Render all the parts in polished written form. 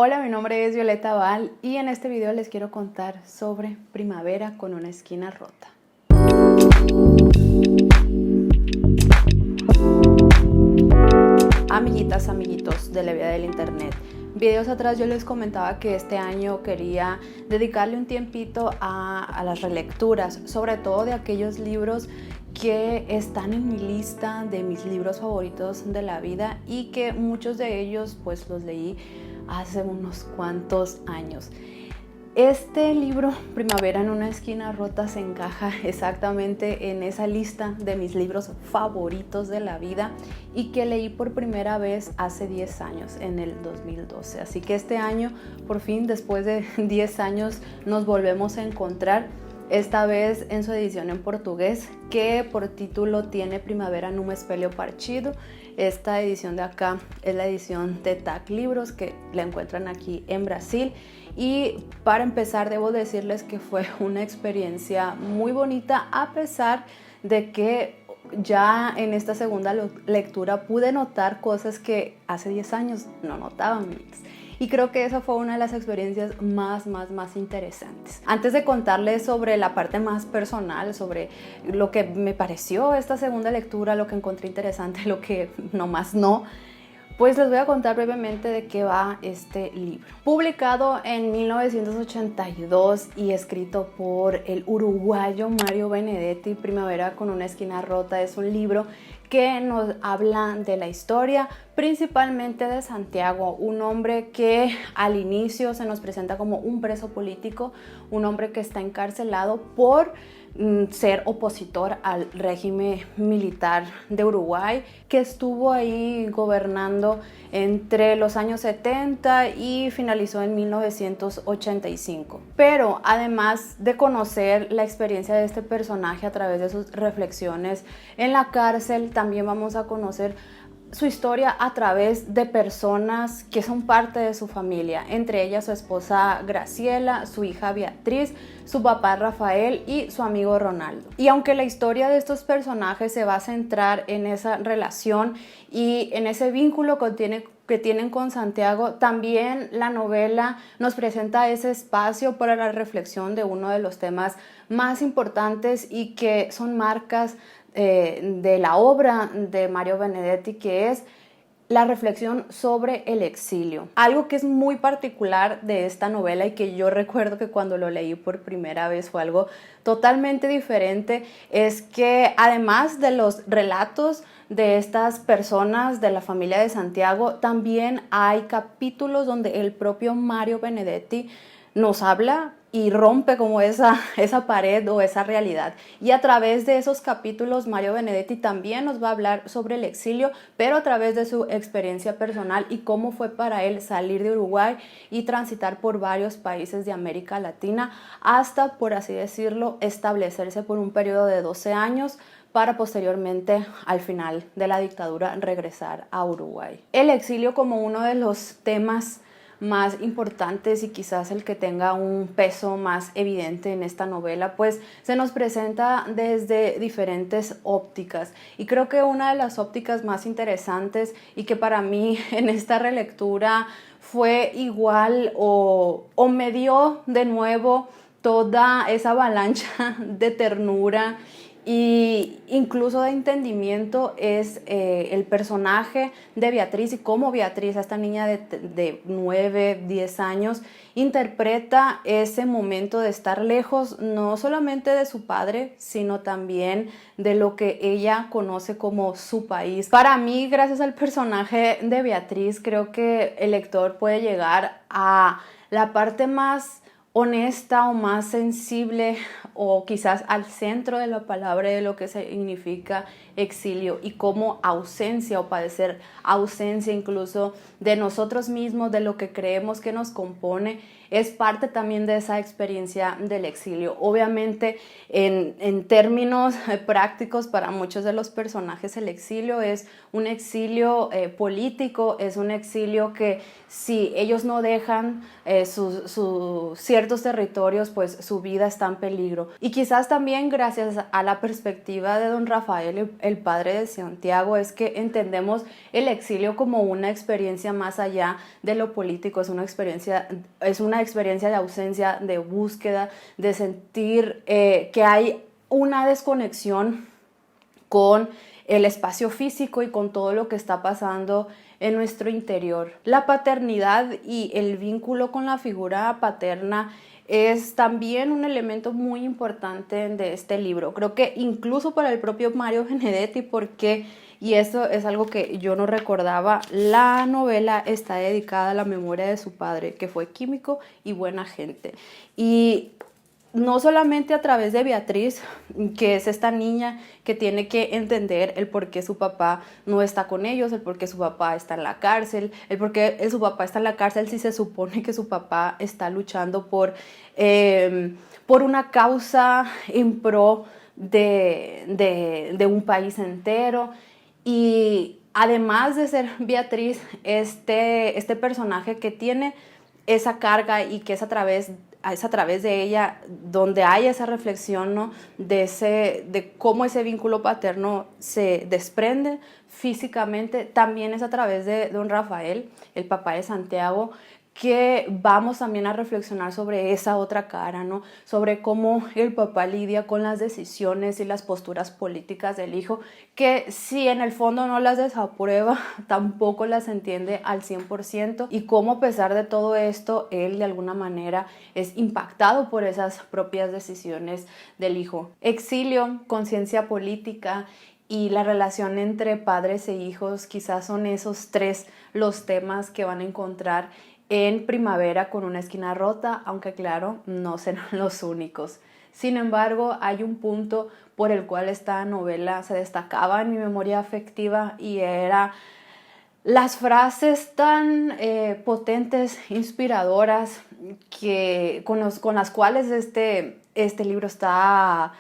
Hola, mi nombre es Violeta Val y en este video les quiero contar sobre Primavera con una esquina rota. Amiguitas, amiguitos de la vida del internet, videos atrás yo les comentaba que este año quería dedicarle un tiempito a las relecturas, sobre todo de aquellos libros que están en mi lista de mis libros favoritos de la vida y que muchos de ellos pues los leí hace unos cuantos años. Este libro, Primavera en una esquina rota, se encaja exactamente en esa lista de mis libros favoritos de la vida y que leí por primera vez hace 10 años, en el 2012. Así que este año, por fin, después de 10 años, nos volvemos a encontrar. Esta vez en su edición en portugués, que por título tiene Primavera num espelho partido. Esta edición de acá es la edición de TAC Libros, que la encuentran aquí en Brasil. Y para empezar debo decirles que fue una experiencia muy bonita, a pesar de que ya en esta segunda lectura pude notar cosas que hace 10 años no notaba. Y creo que esa fue una de las experiencias más interesantes. Antes de contarles sobre la parte más personal, sobre lo que me pareció esta segunda lectura, lo que encontré interesante, lo que nomás no, pues les voy a contar brevemente de qué va este libro. Publicado en 1982 y escrito por el uruguayo Mario Benedetti, Primavera con una esquina rota es un libro que nos habla de la historia, principalmente de Santiago, un hombre que al inicio se nos presenta como un preso político, un hombre que está encarcelado por ser opositor al régimen militar de Uruguay, que estuvo ahí gobernando entre los años 70 y finalizó en 1985. Pero además de conocer la experiencia de este personaje a través de sus reflexiones en la cárcel, también vamos a conocer su historia a través de personas que son parte de su familia, entre ellas su esposa Graciela, su hija Beatriz, su papá Rafael y su amigo Ronaldo. Y aunque la historia de estos personajes se va a centrar en esa relación y en ese vínculo que tienen con Santiago, también la novela nos presenta ese espacio para la reflexión de uno de los temas más importantes y que son marcas de la obra de Mario Benedetti, que es la reflexión sobre el exilio. Algo que es muy particular de esta novela y que yo recuerdo que cuando lo leí por primera vez fue algo totalmente diferente, es que además de los relatos de estas personas de la familia de Santiago, también hay capítulos donde el propio Mario Benedetti nos habla y rompe como esa pared o esa realidad. Y a través de esos capítulos, Mario Benedetti también nos va a hablar sobre el exilio, pero a través de su experiencia personal y cómo fue para él salir de Uruguay y transitar por varios países de América Latina hasta, por así decirlo, establecerse por un periodo de 12 años para posteriormente, al final de la dictadura, regresar a Uruguay. El exilio como uno de los temas más importantes y quizás el que tenga un peso más evidente en esta novela, pues se nos presenta desde diferentes ópticas, y creo que una de las ópticas más interesantes y que para mí en esta relectura fue igual o me dio de nuevo toda esa avalancha de ternura y incluso de entendimiento es el personaje de Beatriz y cómo Beatriz, esta niña de 9, 10 años, interpreta ese momento de estar lejos no solamente de su padre, sino también de lo que ella conoce como su país. Para mí, gracias al personaje de Beatriz, creo que el lector puede llegar a la parte más honesta o más sensible o quizás al centro de la palabra de lo que significa exilio y cómo ausencia o padecer ausencia incluso de nosotros mismos, de lo que creemos que nos compone, es parte también de esa experiencia del exilio. Obviamente en términos prácticos para muchos de los personajes el exilio es un exilio político, es un exilio que si ellos no dejan su ciertos territorios pues su vida está en peligro. Y quizás también gracias a la perspectiva de don Rafael, el padre de Santiago, es que entendemos el exilio como una experiencia más allá de lo político, es una experiencia de ausencia, de búsqueda, de sentir que hay una desconexión con el espacio físico y con todo lo que está pasando en nuestro interior. La paternidad y el vínculo con la figura paterna es también un elemento muy importante de este libro. Creo que incluso para el propio Mario Benedetti, porque, y eso es algo que yo no recordaba, la novela está dedicada a la memoria de su padre, que fue químico y buena gente. Y no solamente a través de Beatriz, que es esta niña que tiene que entender el por qué su papá no está con ellos, el por qué su papá está en la cárcel, el por qué su papá está en la cárcel si se supone que su papá está luchando por una causa en pro de un país entero. Y además de ser Beatriz, este personaje que tiene esa carga y que es a través de ella donde hay esa reflexión, ¿no? de cómo ese vínculo paterno se desprende físicamente, también es a través de don Rafael, el papá de Santiago, que vamos también a reflexionar sobre esa otra cara, ¿no? Sobre cómo el papá lidia con las decisiones y las posturas políticas del hijo, que si en el fondo no las desaprueba, tampoco las entiende al 100%, y cómo a pesar de todo esto, él de alguna manera es impactado por esas propias decisiones del hijo. Exilio, conciencia política y la relación entre padres e hijos, quizás son esos tres los temas que van a encontrar en Primavera con una esquina rota, aunque claro, no serán los únicos. Sin embargo, hay un punto por el cual esta novela se destacaba en mi memoria afectiva y era las frases tan potentes, inspiradoras, con las cuales este libro está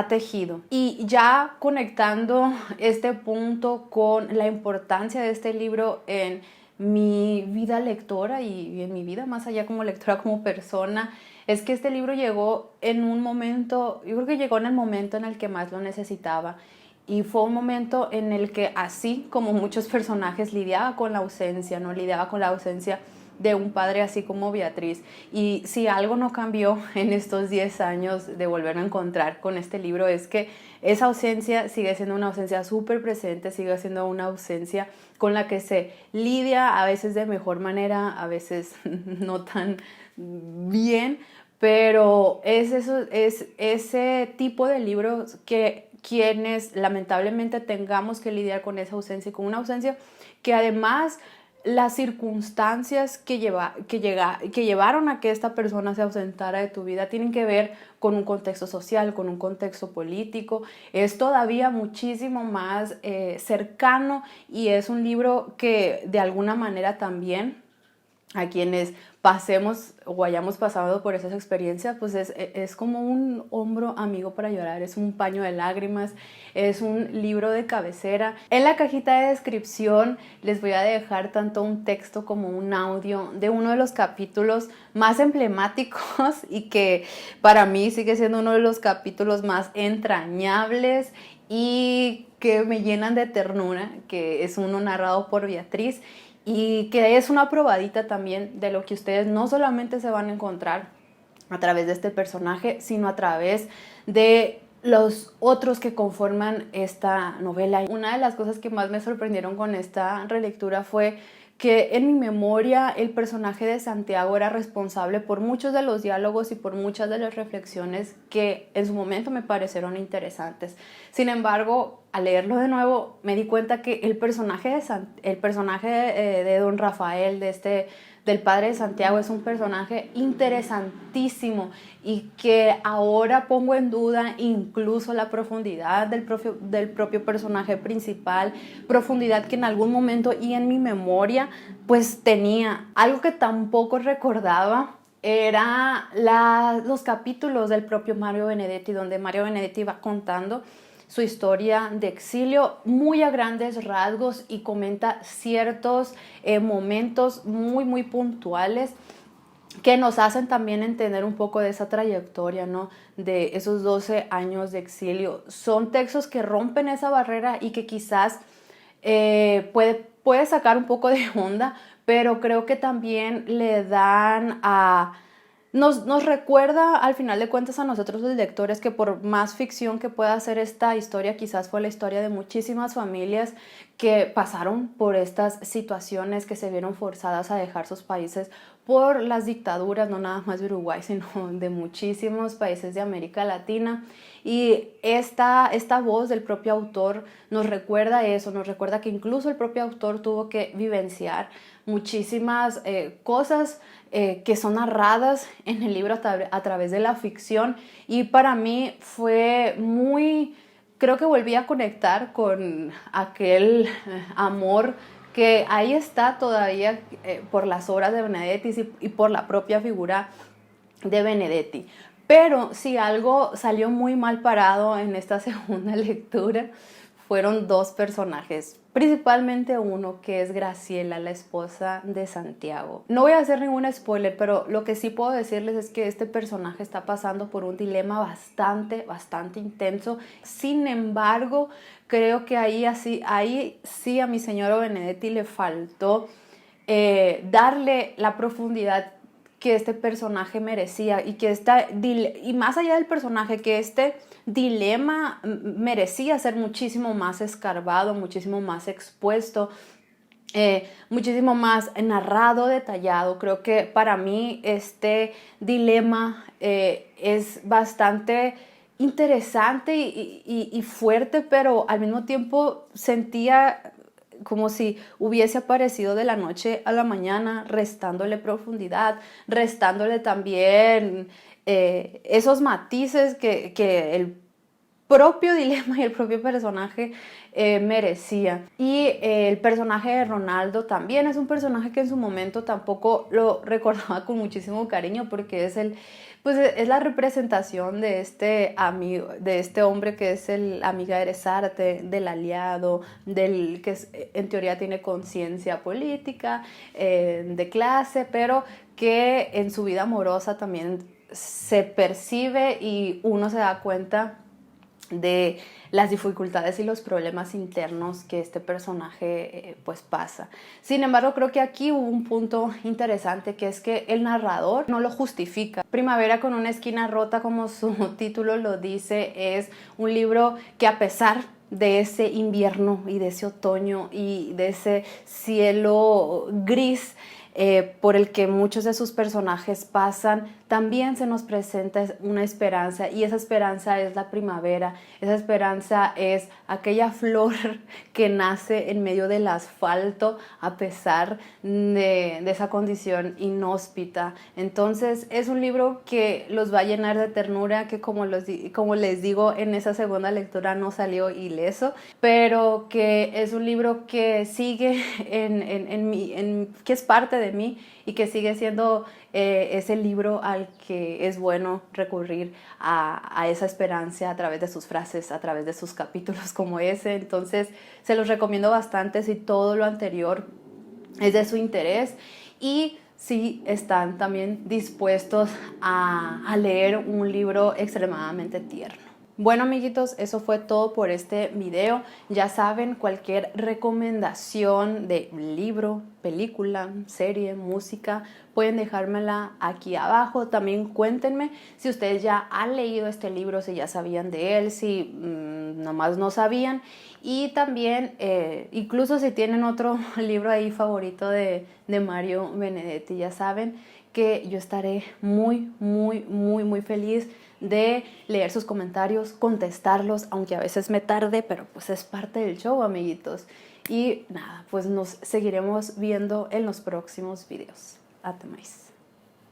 tejido. Y ya conectando este punto con la importancia de este libro en mi vida lectora y en mi vida más allá como lectora, como persona, es que este libro llegó en un momento, yo creo que llegó en el momento en el que más lo necesitaba, y fue un momento en el que, así como muchos personajes, lidiaba con la ausencia, ¿no? Lidiaba con la ausencia de un padre así como Beatriz. Y si algo no cambió en estos 10 años de volverme a encontrar con este libro, es que esa ausencia sigue siendo una ausencia súper presente, sigue siendo una ausencia con la que se lidia a veces de mejor manera, a veces no tan bien, pero es ese tipo de libros que quienes lamentablemente tengamos que lidiar con esa ausencia, y con una ausencia que además las circunstancias que llevaron a que esta persona se ausentara de tu vida tienen que ver con un contexto social, con un contexto político, es todavía muchísimo más cercano, y es un libro que de alguna manera también a quienes pasemos o hayamos pasado por esas experiencias, pues es como un hombro amigo para llorar, es un paño de lágrimas, es un libro de cabecera. En la cajita de descripción les voy a dejar tanto un texto como un audio de uno de los capítulos más emblemáticos y que para mí sigue siendo uno de los capítulos más entrañables y que me llenan de ternura, que es uno narrado por Beatriz, y que es una probadita también de lo que ustedes no solamente se van a encontrar a través de este personaje, sino a través de los otros que conforman esta novela. Una de las cosas que más me sorprendieron con esta relectura fue que en mi memoria el personaje de Santiago era responsable por muchos de los diálogos y por muchas de las reflexiones que en su momento me parecieron interesantes. Sin embargo, al leerlo de nuevo me di cuenta que el personaje de don Rafael, del padre de Santiago, es un personaje interesantísimo y que ahora pongo en duda incluso la profundidad del propio personaje principal, profundidad que en algún momento y en mi memoria pues tenía. Algo que tampoco recordaba era los capítulos del propio Mario Benedetti, donde Mario Benedetti va contando su historia de exilio muy a grandes rasgos y comenta ciertos momentos muy puntuales que nos hacen también entender un poco de esa trayectoria, ¿no? De esos 12 años de exilio. Son textos que rompen esa barrera y que quizás puede sacar un poco de onda, pero creo que también le dan a... Nos recuerda al final de cuentas a nosotros los lectores que por más ficción que pueda ser esta historia, quizás fue la historia de muchísimas familias que pasaron por estas situaciones, que se vieron forzadas a dejar sus países por las dictaduras, no nada más de Uruguay, sino de muchísimos países de América Latina. Y esta voz del propio autor nos recuerda eso, nos recuerda que incluso el propio autor tuvo que vivenciar muchísimas cosas que son narradas en el libro a través de la ficción, y para mí fue muy, creo que volví a conectar con aquel amor que ahí está todavía por las obras de Benedetti y por la propia figura de Benedetti. Pero si algo salió muy mal parado en esta segunda lectura, fueron dos personajes, principalmente uno que es Graciela, la esposa de Santiago. No voy a hacer ningún spoiler, pero lo que sí puedo decirles es que este personaje está pasando por un dilema bastante intenso. Sin embargo, creo que ahí sí a mi señor Benedetti le faltó darle la profundidad que este personaje merecía, y más allá del personaje, que este dilema merecía ser muchísimo más escarbado, muchísimo más expuesto, muchísimo más narrado, detallado. Creo que para mí este dilema es bastante interesante y fuerte, pero al mismo tiempo sentía como si hubiese aparecido de la noche a la mañana, restándole profundidad, restándole también esos matices que el propio dilema y el propio personaje merecía. Y el personaje de Ronaldo también es un personaje que en su momento tampoco lo recordaba con muchísimo cariño, porque es la representación de este amigo, de este hombre que es el amiga de Aresarte, del aliado, del que en teoría tiene conciencia política, de clase, pero que en su vida amorosa también se percibe y uno se da cuenta de las dificultades y los problemas internos que este personaje pues pasa. Sin embargo, creo que aquí hubo un punto interesante, que es que el narrador no lo justifica. Primavera con una esquina rota, como su título lo dice, es un libro que, a pesar de ese invierno y de ese otoño y de ese cielo gris por el que muchos de sus personajes pasan, también se nos presenta una esperanza, y esa esperanza es la primavera. Esa esperanza es aquella flor que nace en medio del asfalto a pesar de esa condición inhóspita. Entonces es un libro que los va a llenar de ternura, que como les digo, en esa segunda lectura no salió ileso, pero que es un libro que sigue que es parte de mí, y que sigue siendo ese libro al que es bueno recurrir a esa esperanza a través de sus frases, a través de sus capítulos como ese. Entonces se los recomiendo bastante si todo lo anterior es de su interés, y si están también dispuestos a leer un libro extremadamente tierno. Bueno, amiguitos, eso fue todo por este video. Ya saben, cualquier recomendación de libro, película, serie, música, pueden dejármela aquí abajo. También cuéntenme si ustedes ya han leído este libro, si ya sabían de él, si nomás no sabían. Y también, incluso si tienen otro libro ahí favorito de Mario Benedetti, ya saben que yo estaré muy feliz de leer sus comentarios, contestarlos, aunque a veces me tarde, pero pues es parte del show, amiguitos. Y nada, pues nos seguiremos viendo en los próximos videos. Hasta más.